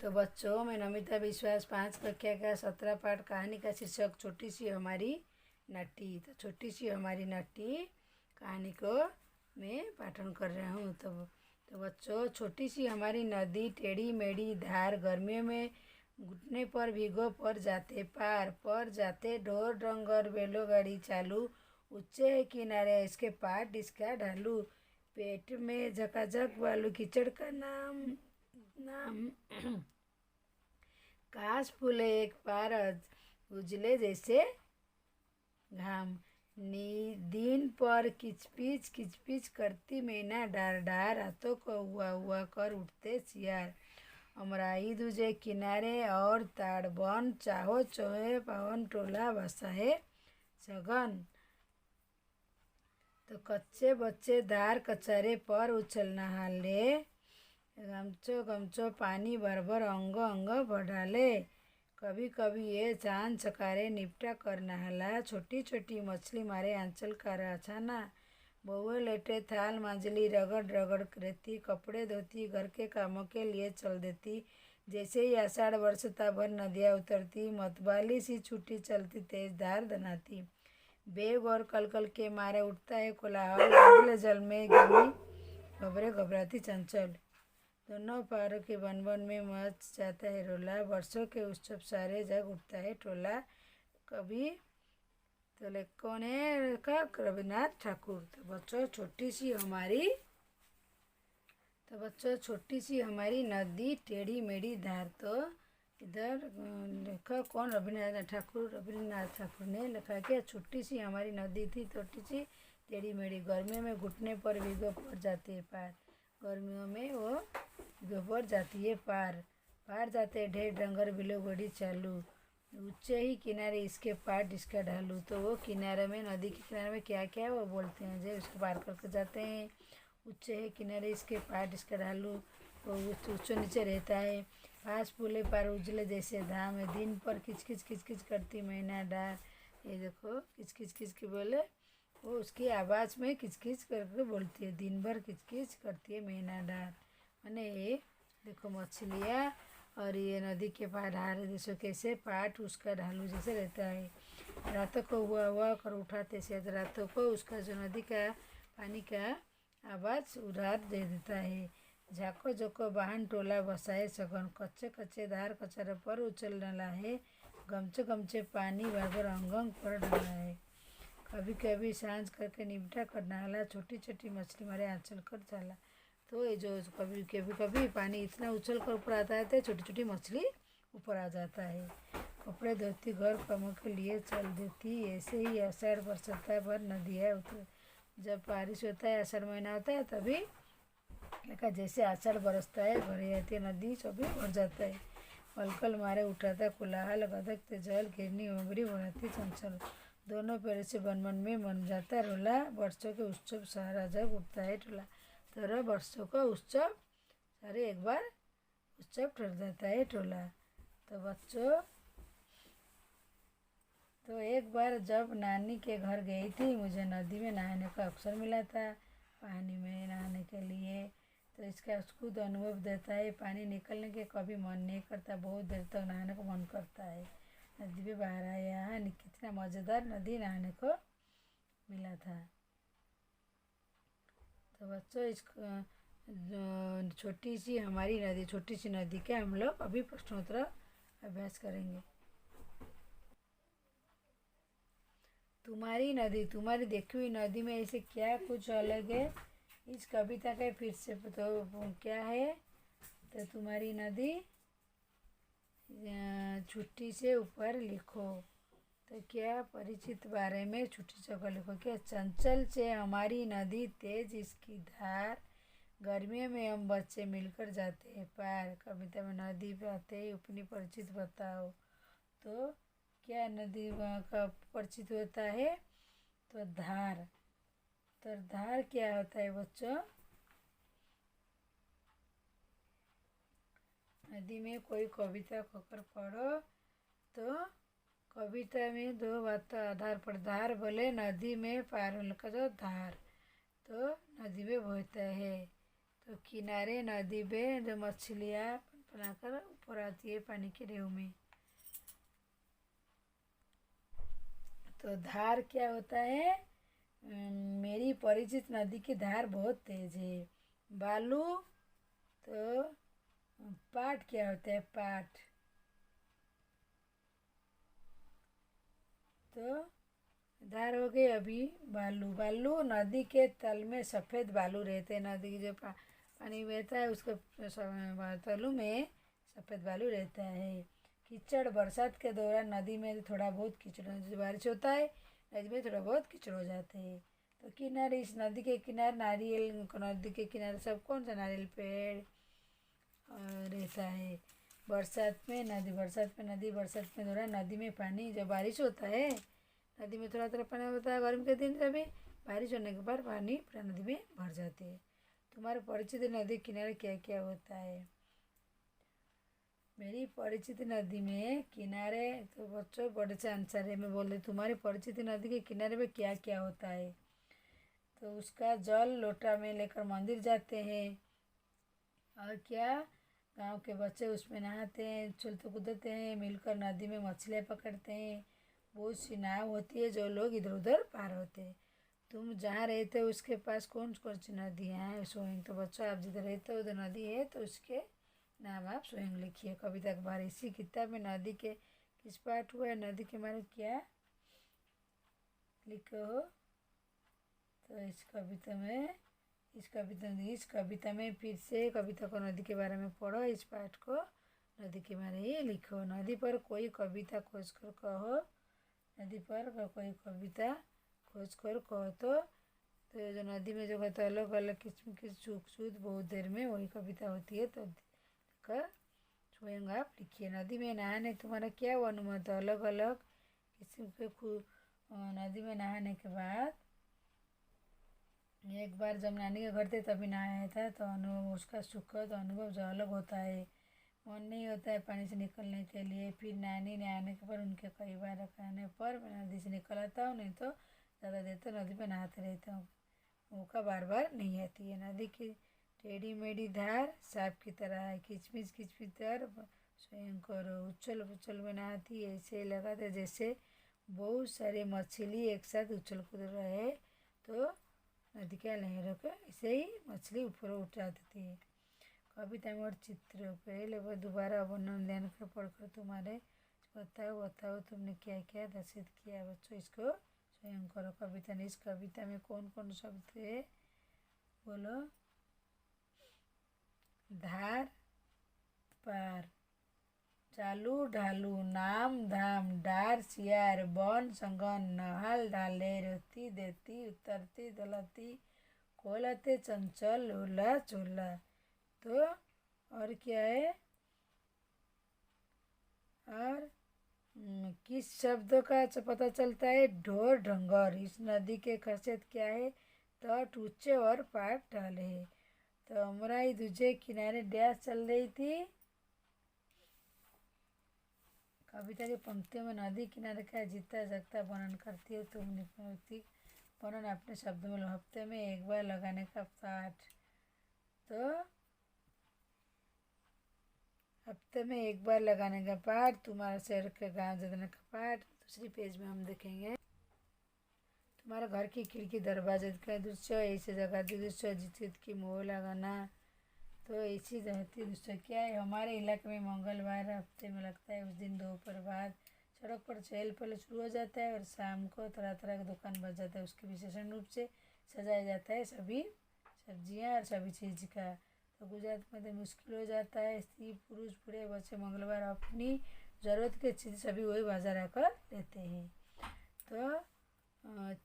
तो बच्चों, मैं नमिता विश्वास 5 कक्षा का 17 पाठ कहानी का शीर्षक छोटी सी हमारी नट्टी। तो छोटी सी हमारी नट्टी कहानी को मैं पाठन कर रहा हूँ। तो बच्चों, छोटी सी हमारी नदी टेढ़ी मेढ़ी धार, गर्मियों में घुटने पर भीगो पर जाते ढोर डंगर बैलोगाड़ी चालू, ऊंचे है किनारे इसके पाट इसका ढालू, पेट में झकाझक बालू कीचड़ का नाम नाम काश फूले एक पार उजले जैसे घाम, दिन पर किचपिच करती मैना डार डार, रातों को हुआ कर उठते सियार, अमराई दूजे किनारे और ताड़ बन, चाहो चोहे पावन टोला बसा है सघन। तो कच्चे बच्चे धार कचरे पर उछलना हाले, गमचो गमचो पानी भर अंग अंग बढ़ाले, कभी कभी ये चांद चकारे निपटा कर नहाला, छोटी छोटी मछली मारे आंचल का अछाना, बहुए लेटे थाल मांजली रगड़ रगड़ रहती, कपड़े धोती घर के कामों के लिए चल देती, जैसे ही आषाढ़ वर्षता भर नदियाँ उतरती, मतवाली सी छुट्टी चलती तेज धार दनाती, बेग और कलकल के मारे उठता है कोलाहल, गंदले जल में गिरी घबरे घबराती चंचल, दोनों पारों के वन वन में मच जाता है रोला, वर्षों के उत्सव सारे जग उठता है टोला। कभी तो कौन है का रविन्द्रनाथ ठाकुर। तो बच्चों, छोटी सी हमारी नदी टेढ़ी मेढ़ी धार। तो इधर लिखा कौन? रविन्द्रनाथ ठाकुर ने लिखा कि छोटी सी हमारी नदी थी, छोटी सी टेढ़ी मेढ़ी, गर्मियों में घुटने पर भीगो पड़ जाती है पार, गर्मियों में वो गोबर जाती है पार जाते ढेर डंगर बिलो बड़ी चालू, ऊंचे ही किनारे इसके पाट इसका ढालू। तो वो किनारे में, नदी के किनारे में क्या क्या वो बोलते हैं जब इसको पार करके जाते हैं, ऊंचे है किनारे इसके पाट इसका ढालू, वो ऊंचे नीचे रहता है, पास पुले पार उजले जैसे धाम है, दिन पर किच करती मैना डार। ये देखो किच की बोले वो उसकी आवाज़ में किच करके बोलती है, दिन भर किच करती है मैना डार। मैंने ये देखो मछलियाँ और ये नदी के पार जैसे कैसे पाट उसका ढालू जैसे रहता है, रातों को हुआ कर उठाते से रातों को उसका जो नदी का पानी का आवाज़ उधार दे देता है, झाको जोको वाहन टोला बसाए सघन, कच्चे धार कचरे पर उछल डाला है, गमचे पानी भर अंग पर डाला है, कभी कभी सांझ करके निपटा कर नाला, छोटी छोटी मछली मारे आंचल कर जाला। तो ये जो कभी पानी इतना उछल कर ऊपर आता है तो छोटी छोटी मछली ऊपर आ जाता है, कपड़े धोती घर कामों के लिए चल देती, ऐसे ही आषाढ़ बरसता भर नदियाँ उतर, जब बारिश होता है आषाढ़ महीना होता है तभी लगा जैसे आषाढ़ बरसता है भर आती है नदी, सभी भर जाता है, कल मारे उठाता कोलाहल, गदकते जल घिरनी उमरी बढ़ाती चंचल, दोनों पैरों से बन में मन जाता रोला, वर्षों के उत्सव सारा जग उठता है टोला। तो वर्षों का उत्सव सारे एक बार उत्सव ठहर जाता है टोला। तो बच्चों, तो एक बार जब नानी के घर गई थी, मुझे नदी में नहाने का अवसर मिला था, पानी में नहाने के लिए। तो इसका खुद अनुभव देता है, पानी निकलने के कभी मन नहीं करता, बहुत देर तक नहाने को मन करता है। नदी में बाहर आया, कितना मज़ेदार नदी नहाने को मिला था। तो बच्चों, छोटी सी नदी के हम लोग अभी प्रश्नोत्तर अभ्यास करेंगे। तुम्हारी नदी, तुम्हारी देखी हुई नदी में ऐसे क्या कुछ अलग है, इस कविता का फिर से तो क्या है? तो तुम्हारी नदी छुट्टी से ऊपर लिखो। तो क्या परिचित बारे में छुट्टी जगह लिखो। क्या चंचल से हमारी नदी तेज इसकी धार, गर्मियों में हम बच्चे मिलकर जाते हैं पार, कविता में नदी पे आते ही अपनी परिचित बताओ। तो क्या नदी वहाँ का परिचित होता है? तो धार। तो धार क्या होता है बच्चों? नदी में कोई कविता खोकर पढ़ो। तो कविता में दो बात आधार पर, धार बोले नदी में पार होने का जो धार, तो नदी में बहता है, तो किनारे नदी में जो मछलियाँ बनाकर ऊपर आती है पानी के रेव में। तो धार क्या होता है? मेरी परिचित नदी की धार बहुत तेज है। बालू, तो पाट क्या होता है? पाट। तो धार हो गई। अभी बालू, बालू नदी के तल में सफ़ेद बालू रहते हैं। नदी की जो पानी बहता है उसके तलू में सफ़ेद बालू रहता है। कीचड़, बरसात के दौरान नदी में थोड़ा बहुत कीचड़, जब बारिश होता है नदी में थोड़ा बहुत कीचड़ हो जाते हैं। तो किनारे, इस नदी के किनारे नारियल, नदी के किनारे सब कौन सा नारियल पेड़ रहता है। बरसात में दौरान नदी में पानी, जब बारिश होता है नदी में थोड़ा थोड़ा पानी होता है गर्मी के दिन, सभी बारिश होने के बाद पानी पूरा नदी में भर जाती है। तुम्हारे परिचित नदी किनारे क्या क्या होता है? मेरी परिचित नदी में किनारे, तो बच्चों बड़े से आंसर है। मैं बोल रही तुम्हारी परिचित नदी के किनारे में क्या क्या होता है? तो उसका जल लोटा में लेकर मंदिर जाते हैं। और क्या? गांव के बच्चे उसमें नहाते हैं, उछलते कूदते हैं, मिलकर नदी में मछलियाँ पकड़ते हैं। बहुत सी नाव होती है जो लोग इधर उधर पार होते हैं। तुम जहाँ रहते हो उसके पास कौन कौन सी नदियाँ हैं स्वयं? तो बच्चों, आप जिधर रहते हो उधर नदी है तो उसके नाम आप स्वयं लिखिए। कविता के बारे, इसी किताब में नदी के किस पाठ हुआ है, नदी के बारे में क्या लिखे हो? तो इस कविता में फिर से कविता को नदी के बारे में पढ़ो। इस पाठ को नदी के बारे में लिखो। नदी पर कोई कविता खोज कर कहो। नदी पर कोई कविता खोज कर कहो। तो जो नदी में जो कहते अलग अलग किस्म की सुख सुध बहुत देर में वही कविता होती है। तो कर स्वयं आप लिखिए। नदी में नहाने तुम्हारा क्या वो अनुभव था? अलग अलग किस्म के नदी में नहाने के बाद, एक बार जब नानी के घर थे तभी नहाया था, तो अनुभव, उसका सुखद अनुभव जो अलग होता है। मन नहीं होता है पानी से निकलने के लिए। फिर नानी ने आने के बाद उनके कई बार कहने पर मैं नदी से निकल आता हूँ, नहीं तो ज़्यादा देर तो नदी में नहाते रहता हूँ। मौका बार बार नहीं आती है। नदी की टेढ़ी मेढ़ी धार सांप की तरह है, खिचमिच खिचमिच तर स्वयं करो। उछल उछल में नहाती है, ऐसे लगाते जैसे बहुत सारे मछली एक साथ उछल कूद रहे। तो नदी के लहरों को ऐसे ही मछली ऊपर उठ जाती थी। कविता में और चित्र, पहले वो दोबारा वर्णन ध्यान कर पढ़कर तुम्हारे बताओ तुमने क्या क्या दर्शित किया। बच्चों, इसको स्वयं करो। कविता ने, इस कविता में कौन कौन शब्द है बोलो? धार, पार, चालू ढालू, नाम धाम, डार सियार, बन संगन, नहाल ढाले, रोती देती, उतरती दलती, खोलते चंचल, उला चूल्हा। तो और क्या है? और किस शब्दों का पता चलता है? ढोर ढंगर। इस नदी के खासियत क्या है? तट ऊंचे और पाट ढाले है। तो अमराई दूजे किनारे डैश चल रही थी। कविता की पंक्तियों में नदी किनारे का जीता जगता वर्णन करती है। तुम वर्णन अपने शब्दों में लो। हफ्ते में एक बार लगाने का पाठ। तो हफ्ते में एक बार लगाने का पाठ, तुम्हारे शहर के गांव जोड़ने का पाठ दूसरी पेज में हम देखेंगे। तुम्हारे घर की खिड़की दरवाजे का दृश्य, ऐसी जगह दृश्य जिस की मोह लगाना। तो ऐसी रहती दृश्य क्या है? हमारे इलाके में मंगलवार हफ्ते में लगता है। उस दिन दोपहर बाद सड़क पर चहल पहल शुरू हो जाता है और शाम को तरह तरह का दुकान बच जाता है। उसके विशेषण रूप से सजाया जाता है सभी सब्जियां और सभी चीज़ का। तो गुजरात में तो मुश्किल हो जाता है। स्त्री पुरुष बूढ़े बच्चे मंगलवार अपनी ज़रूरत की चीज़ सभी वही बाजार आकर लेते हैं। तो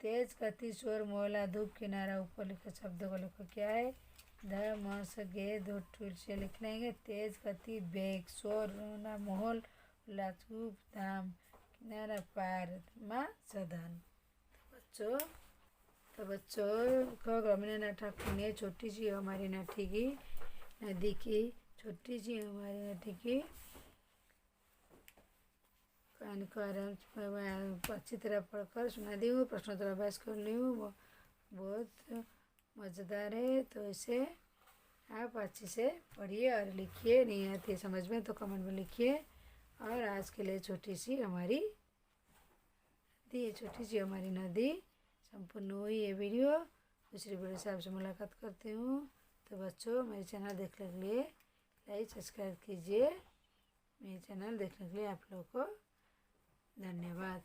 तेज गति शोर मोहल्ला धूप किनारा, ऊपर लिखे शब्दों को लिखो। क्या है? ध म स गे दो टूल से लिख लेंगे। तेज गति बेग, शोर रोना, माहौल धूप धाम, किनारा पार, माँ सदन। बच्चों को रवींद्रनाथ ठाकुर ने छोटी सी हमारी नदी की छोटी सी हमारी नदी की कहानी को अच्छी तरह पढ़कर सुना दी हूँ। प्रश्नोत्तर अभ्यास कर ली हूँ। बहुत मज़ेदार है। तो इसे आप अच्छे से पढ़िए और लिखिए, नहीं आती समझ में तो कमेंट में लिखिए। और आज के लिए छोटी सी हमारी नदी संपूर्ण हुई ये वीडियो। दूसरी वीडियो से आपसे मुलाकात करती हूँ। तो बच्चों, मेरे चैनल देखने के लिए लाइक सब्सक्राइब कीजिए। मेरे चैनल देखने के लिए आप लोगों को धन्यवाद।